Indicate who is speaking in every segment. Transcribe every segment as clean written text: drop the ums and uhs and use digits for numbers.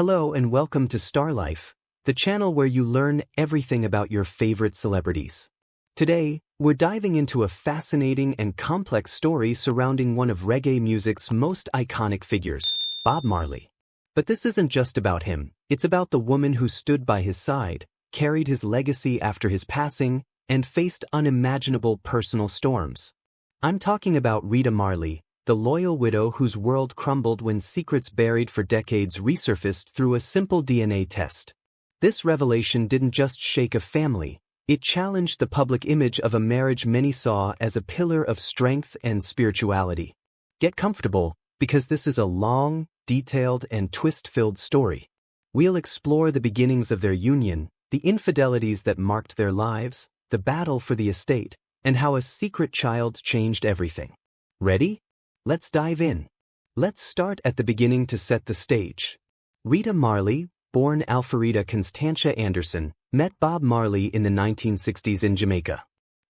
Speaker 1: Hello and welcome to Star Life, the channel where you learn everything about your favorite celebrities. Today, we're diving into a fascinating and complex story surrounding one of reggae music's most iconic figures, Bob Marley. But this isn't just about him, it's about the woman who stood by his side, carried his legacy after his passing, and faced unimaginable personal storms. I'm talking about Rita Marley, the loyal widow whose world crumbled when secrets buried for decades resurfaced through a simple DNA test. This revelation didn't just shake a family, it challenged the public image of a marriage many saw as a pillar of strength and spirituality. Get comfortable, because this is a long, detailed, and twist-filled story. We'll explore the beginnings of their union, the infidelities that marked their lives, the battle for the estate, and how a secret child changed everything. Ready? Let's dive in. Let's start at the beginning to set the stage. Rita Marley, born Alfreda Constantia Anderson, met Bob Marley in the 1960s in Jamaica.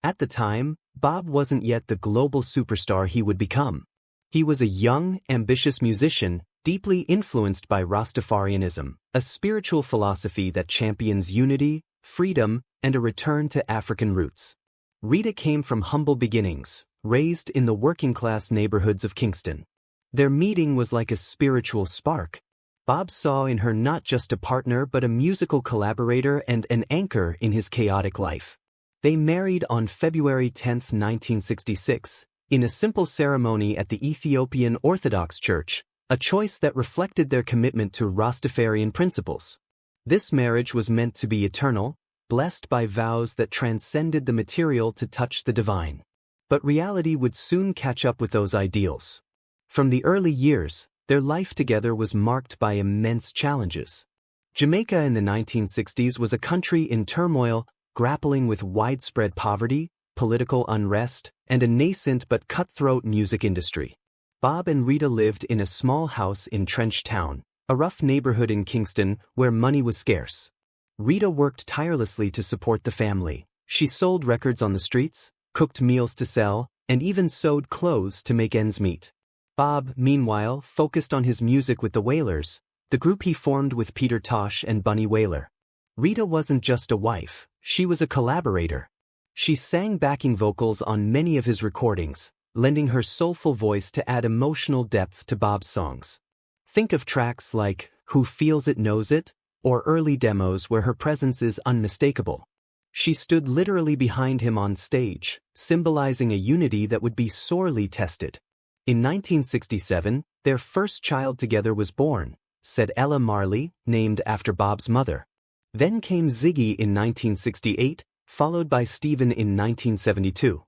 Speaker 1: At the time, Bob wasn't yet the global superstar he would become. He was a young, ambitious musician, deeply influenced by Rastafarianism, a spiritual philosophy that champions unity, freedom, and a return to African roots. Rita came from humble beginnings, raised in the working-class neighborhoods of Kingston. Their meeting was like a spiritual spark. Bob saw in her not just a partner but a musical collaborator and an anchor in his chaotic life. They married on February 10, 1966, in a simple ceremony at the Ethiopian Orthodox Church, a choice that reflected their commitment to Rastafarian principles. This marriage was meant to be eternal, blessed by vows that transcended the material to touch the divine. But reality would soon catch up with those ideals. From the early years, their life together was marked by immense challenges. Jamaica in the 1960s was a country in turmoil, grappling with widespread poverty, political unrest, and a nascent but cutthroat music industry. Bob and Rita lived in a small house in Trench Town, a rough neighborhood in Kingston where money was scarce. Rita worked tirelessly to support the family. She sold records on the streets, cooked meals to sell, and even sewed clothes to make ends meet. Bob, meanwhile, focused on his music with the Wailers, the group he formed with Peter Tosh and Bunny Wailer. Rita wasn't just a wife, she was a collaborator. She sang backing vocals on many of his recordings, lending her soulful voice to add emotional depth to Bob's songs. Think of tracks like Who Feels It Knows It, or early demos where her presence is unmistakable. She stood literally behind him on stage, symbolizing a unity that would be sorely tested. In 1967, their first child together was born, said Ella Marley, named after Bob's mother. Then came Ziggy in 1968, followed by Stephen in 1972.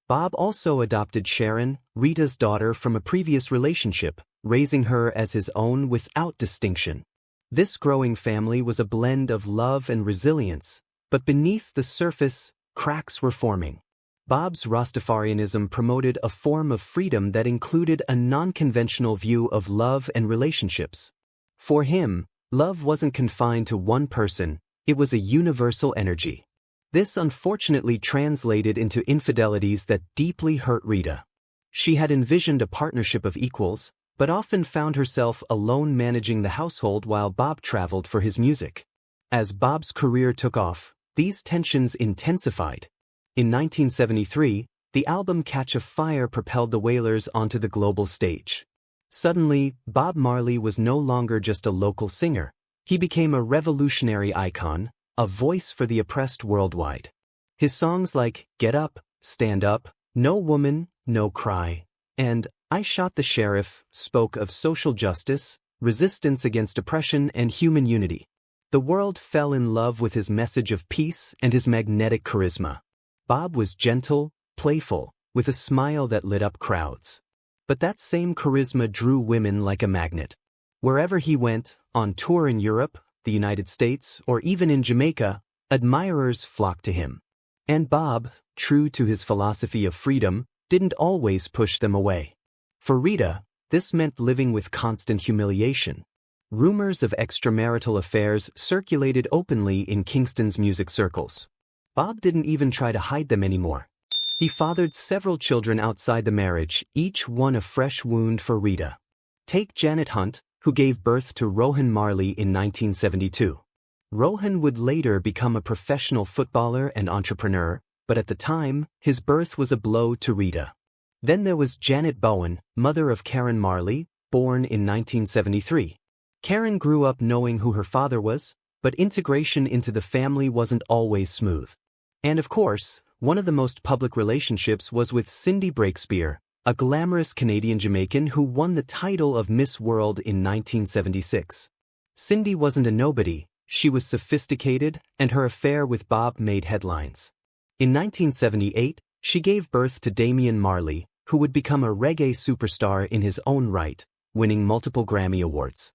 Speaker 1: Bob also adopted Sharon, Rita's daughter, from a previous relationship, raising her as his own without distinction. This growing family was a blend of love and resilience, but beneath the surface, cracks were forming. Bob's Rastafarianism promoted a form of freedom that included a non-conventional view of love and relationships. For him, love wasn't confined to one person, it was a universal energy. This unfortunately translated into infidelities that deeply hurt Rita. She had envisioned a partnership of equals, but often found herself alone managing the household while Bob traveled for his music. As Bob's career took off, these tensions intensified. In 1973, the album Catch a Fire propelled the Wailers onto the global stage. Suddenly, Bob Marley was no longer just a local singer. He became a revolutionary icon, a voice for the oppressed worldwide. His songs like Get Up, Stand Up, No Woman, No Cry, and I Shot the Sheriff spoke of social justice, resistance against oppression, and human unity. The world fell in love with his message of peace and his magnetic charisma. Bob was gentle, playful, with a smile that lit up crowds. But that same charisma drew women like a magnet. Wherever he went, on tour in Europe, the United States, or even in Jamaica, admirers flocked to him. And Bob, true to his philosophy of freedom, didn't always push them away. For Rita, this meant living with constant humiliation. Rumors of extramarital affairs circulated openly in Kingston's music circles. Bob didn't even try to hide them anymore. He fathered several children outside the marriage, each one a fresh wound for Rita. Take Janet Hunt, who gave birth to Rohan Marley in 1972. Rohan would later become a professional footballer and entrepreneur, but at the time, his birth was a blow to Rita. Then there was Janet Bowen, mother of Karen Marley, born in 1973. Karen grew up knowing who her father was, but integration into the family wasn't always smooth. And of course, one of the most public relationships was with Cindy Breakspear, a glamorous Canadian-Jamaican who won the title of Miss World in 1976. Cindy wasn't a nobody, she was sophisticated, and her affair with Bob made headlines. In 1978, she gave birth to Damian Marley, who would become a reggae superstar in his own right, winning multiple Grammy Awards.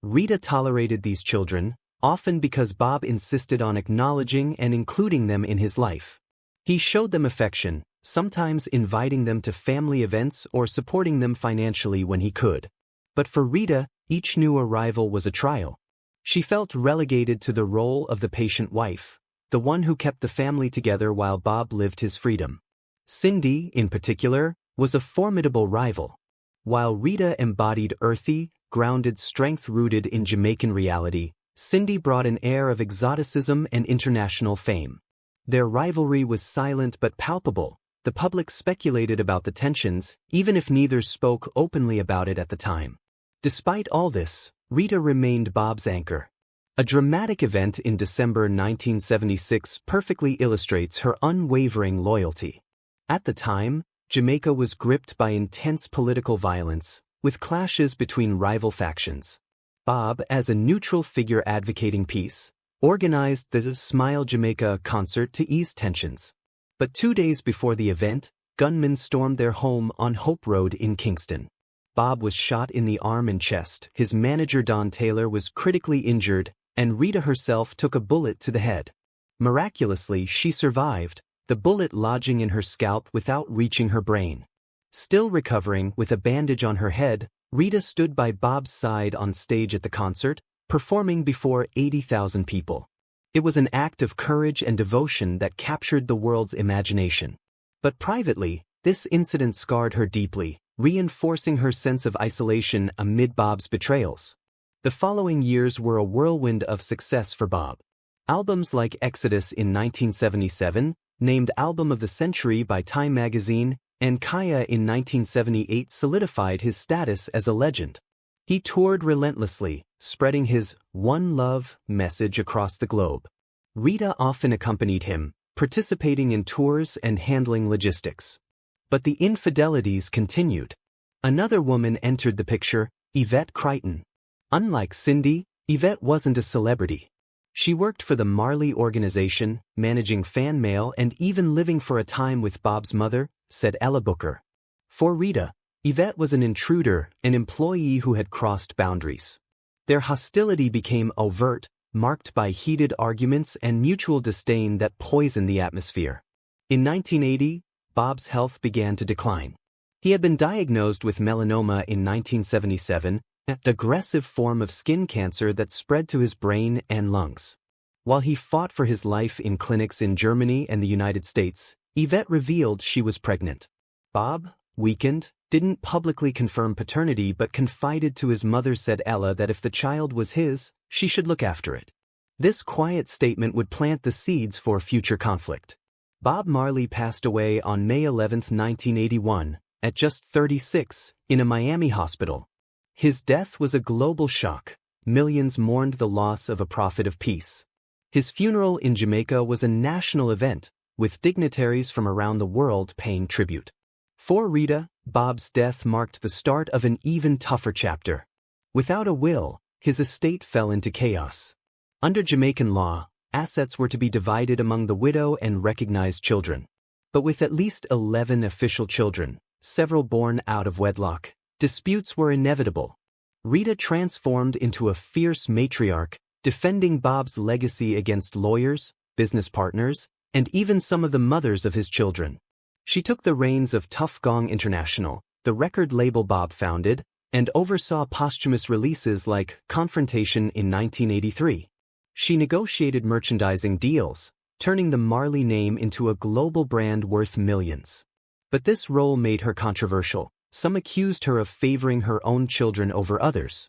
Speaker 1: Rita tolerated these children, often because Bob insisted on acknowledging and including them in his life. He showed them affection, sometimes inviting them to family events or supporting them financially when he could. But for Rita, each new arrival was a trial. She felt relegated to the role of the patient wife, the one who kept the family together while Bob lived his freedom. Cindy, in particular, was a formidable rival. While Rita embodied earthy, grounded strength rooted in Jamaican reality, Cindy brought an air of exoticism and international fame. Their rivalry was silent but palpable. The public speculated about the tensions, even if neither spoke openly about it at the time. Despite all this, Rita remained Bob's anchor. A dramatic event in December 1976 perfectly illustrates her unwavering loyalty. At the time, Jamaica was gripped by intense political violence, with clashes between rival factions. Bob, as a neutral figure advocating peace, organized the Smile Jamaica concert to ease tensions. But 2 days before the event, gunmen stormed their home on Hope Road in Kingston. Bob was shot in the arm and chest, his manager Don Taylor was critically injured, and Rita herself took a bullet to the head. Miraculously, she survived, the bullet lodging in her scalp without reaching her brain. Still recovering, with a bandage on her head, Rita stood by Bob's side on stage at the concert, performing before 80,000 people. It was an act of courage and devotion that captured the world's imagination. But privately, this incident scarred her deeply, reinforcing her sense of isolation amid Bob's betrayals. The following years were a whirlwind of success for Bob. Albums like Exodus in 1977, named Album of the Century by Time magazine, and Kaya in 1978 solidified his status as a legend. He toured relentlessly, spreading his One Love message across the globe. Rita often accompanied him, participating in tours and handling logistics. But the infidelities continued. Another woman entered the picture, Yvette Crichton. Unlike Cindy, Yvette wasn't a celebrity. She worked for the Marley organization, managing fan mail and even living for a time with Bob's mother, said Ella Booker. For Rita, Yvette was an intruder, an employee who had crossed boundaries. Their hostility became overt, marked by heated arguments and mutual disdain that poisoned the atmosphere. In 1980, Bob's health began to decline. He had been diagnosed with melanoma in 1977, an aggressive form of skin cancer that spread to his brain and lungs. While he fought for his life in clinics in Germany and the United States, Yvette revealed she was pregnant. Bob, weakened, didn't publicly confirm paternity but confided to his mother, said Ella, that if the child was his, she should look after it. This quiet statement would plant the seeds for future conflict. Bob Marley passed away on May 11, 1981, at just 36, in a Miami hospital. His death was a global shock. Millions mourned the loss of a prophet of peace. His funeral in Jamaica was a national event, with dignitaries from around the world paying tribute. For Rita, Bob's death marked the start of an even tougher chapter. Without a will, his estate fell into chaos. Under Jamaican law, assets were to be divided among the widow and recognized children. But with at least 11 official children, several born out of wedlock, disputes were inevitable. Rita transformed into a fierce matriarch, defending Bob's legacy against lawyers, business partners, and even some of the mothers of his children. She took the reins of Tough Gong International, the record label Bob founded, and oversaw posthumous releases like Confrontation in 1983. She negotiated merchandising deals, turning the Marley name into a global brand worth millions. But this role made her controversial. Some accused her of favoring her own children over others.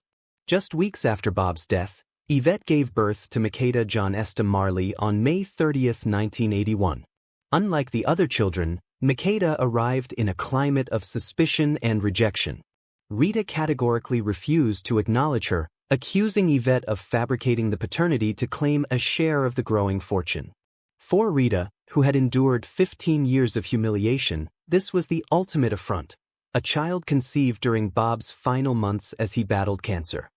Speaker 1: Just weeks after Bob's death, Yvette gave birth to Makeda John Esta Marley on May 30, 1981. Unlike the other children, Makeda arrived in a climate of suspicion and rejection. Rita categorically refused to acknowledge her, accusing Yvette of fabricating the paternity to claim a share of the growing fortune. For Rita, who had endured 15 years of humiliation, this was the ultimate affront. A child conceived during Bob's final months as he battled cancer.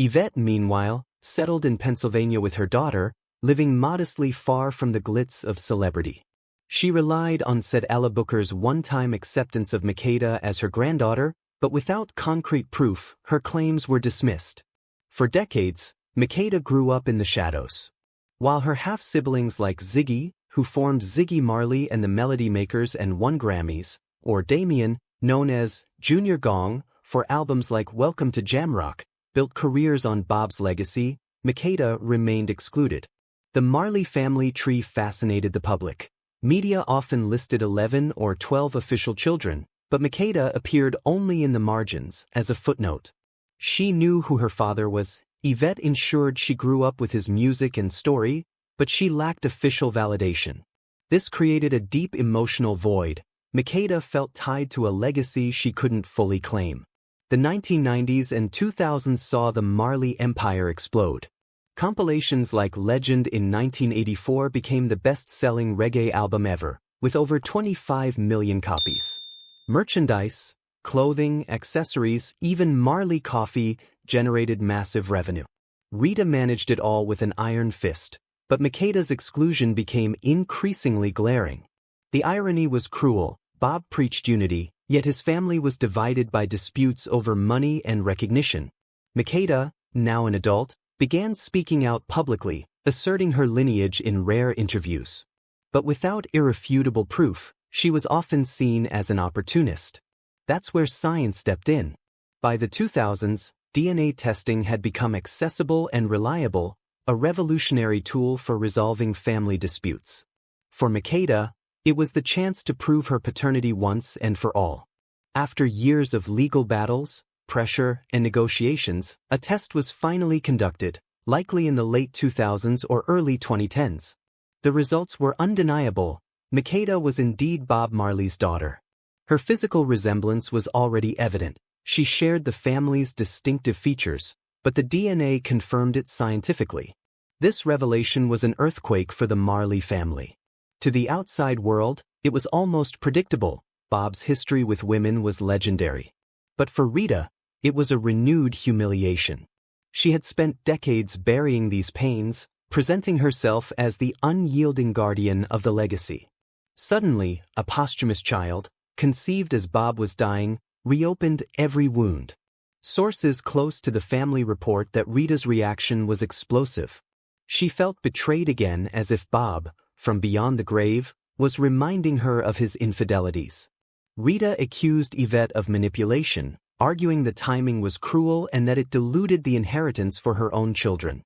Speaker 1: Yvette, meanwhile, settled in Pennsylvania with her daughter, living modestly far from the glitz of celebrity. She relied on said Ella Booker's one-time acceptance of Makeda as her granddaughter, but without concrete proof, her claims were dismissed. For decades, Makeda grew up in the shadows. While her half-siblings like Ziggy, who formed Ziggy Marley and the Melody Makers and won Grammys, or Damien, known as Junior Gong, for albums like Welcome to Jamrock, built careers on Bob's legacy, Makeda remained excluded. The Marley family tree fascinated the public. Media often listed 11 or 12 official children, but Makeda appeared only in the margins, as a footnote. She knew who her father was. Yvette ensured she grew up with his music and story, but she lacked official validation. This created a deep emotional void. Makeda felt tied to a legacy she couldn't fully claim. The 1990s and 2000s saw the Marley empire explode. Compilations like Legend in 1984 became the best-selling reggae album ever, with over 25 million copies. Merchandise, clothing, accessories, even Marley coffee generated massive revenue. Rita managed it all with an iron fist, but Makeda's exclusion became increasingly glaring. The irony was cruel. Bob preached unity, yet his family was divided by disputes over money and recognition. Makeda, now an adult, began speaking out publicly, asserting her lineage in rare interviews. But without irrefutable proof, she was often seen as an opportunist. That's where science stepped in. By the 2000s, DNA testing had become accessible and reliable, a revolutionary tool for resolving family disputes. For Makeda, it was the chance to prove her paternity once and for all. After years of legal battles, pressure, and negotiations, a test was finally conducted, likely in the late 2000s or early 2010s. The results were undeniable. Makeda was indeed Bob Marley's daughter. Her physical resemblance was already evident. She shared the family's distinctive features, but the DNA confirmed it scientifically. This revelation was an earthquake for the Marley family. To the outside world, it was almost predictable. Bob's history with women was legendary. But for Rita, it was a renewed humiliation. She had spent decades burying these pains, presenting herself as the unyielding guardian of the legacy. Suddenly, a posthumous child, conceived as Bob was dying, reopened every wound. Sources close to the family report that Rita's reaction was explosive. She felt betrayed again, as if Bob, from beyond the grave, was reminding her of his infidelities. Rita accused Yvette of manipulation, arguing the timing was cruel and that it diluted the inheritance for her own children.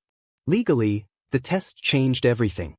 Speaker 1: Legally, the test changed everything.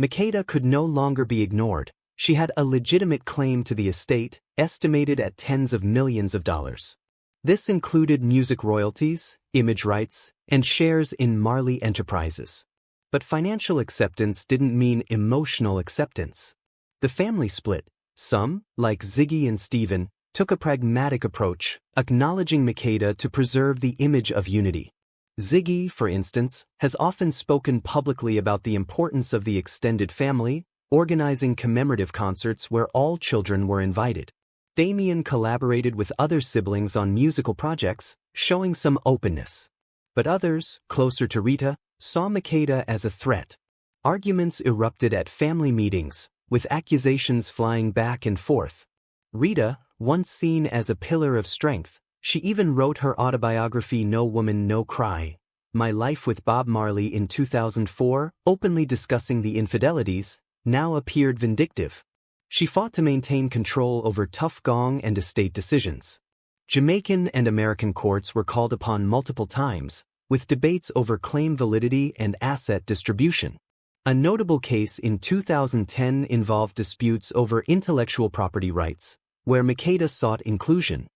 Speaker 1: Makeda could no longer be ignored. She had a legitimate claim to the estate, estimated at tens of millions of dollars. This included music royalties, image rights, and shares in Marley Enterprises. But financial acceptance didn't mean emotional acceptance. The family split. Some, like Ziggy and Stephen, took a pragmatic approach, acknowledging Makeda to preserve the image of unity. Ziggy, for instance, has often spoken publicly about the importance of the extended family, organizing commemorative concerts where all children were invited. Damien collaborated with other siblings on musical projects, showing some openness. But others, closer to Rita, saw Makeda as a threat. Arguments erupted at family meetings, with accusations flying back and forth. Rita, once seen as a pillar of strength, she even wrote her autobiography No Woman No Cry, My Life with Bob Marley in 2004, openly discussing the infidelities, now appeared vindictive. She fought to maintain control over tough gong and estate decisions. Jamaican and American courts were called upon multiple times, with debates over claim validity and asset distribution. A notable case in 2010 involved disputes over intellectual property rights, where Makeda sought inclusion.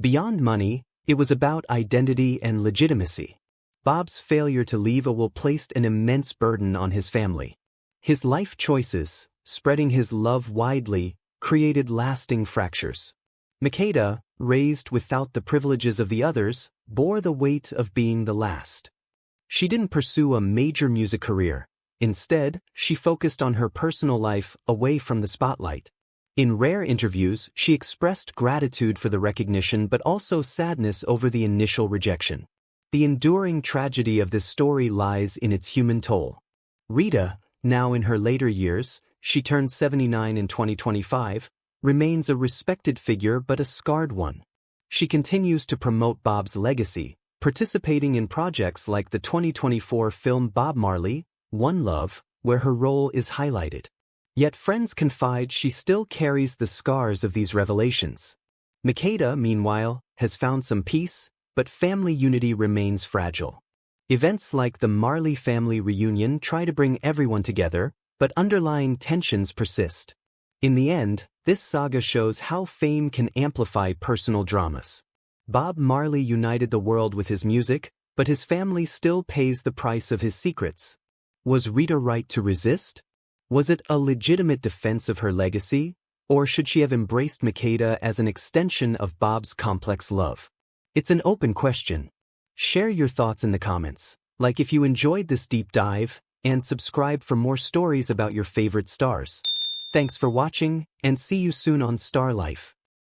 Speaker 1: Beyond money, it was about identity and legitimacy. Bob's failure to leave a will placed an immense burden on his family. His life choices, spreading his love widely, created lasting fractures. Makeda, raised without the privileges of the others, bore the weight of being the last. She didn't pursue a major music career. Instead, she focused on her personal life away from the spotlight. In rare interviews, she expressed gratitude for the recognition but also sadness over the initial rejection. The enduring tragedy of this story lies in its human toll. Rita, now in her later years, she turned 79 in 2025, remains a respected figure but a scarred one. She continues to promote Bob's legacy, participating in projects like the 2024 film Bob Marley, One Love, where her role is highlighted. Yet friends confide she still carries the scars of these revelations. Makeda, meanwhile, has found some peace, but family unity remains fragile. Events like the Marley family reunion try to bring everyone together, but underlying tensions persist. In the end, this saga shows how fame can amplify personal dramas. Bob Marley united the world with his music, but his family still pays the price of his secrets. Was Rita right to resist? Was it a legitimate defense of her legacy, or should she have embraced Makeda as an extension of Bob's complex love? It's an open question. Share your thoughts in the comments, like if you enjoyed this deep dive, and subscribe for more stories about your favorite stars. Thanks for watching, and see you soon on Star Life.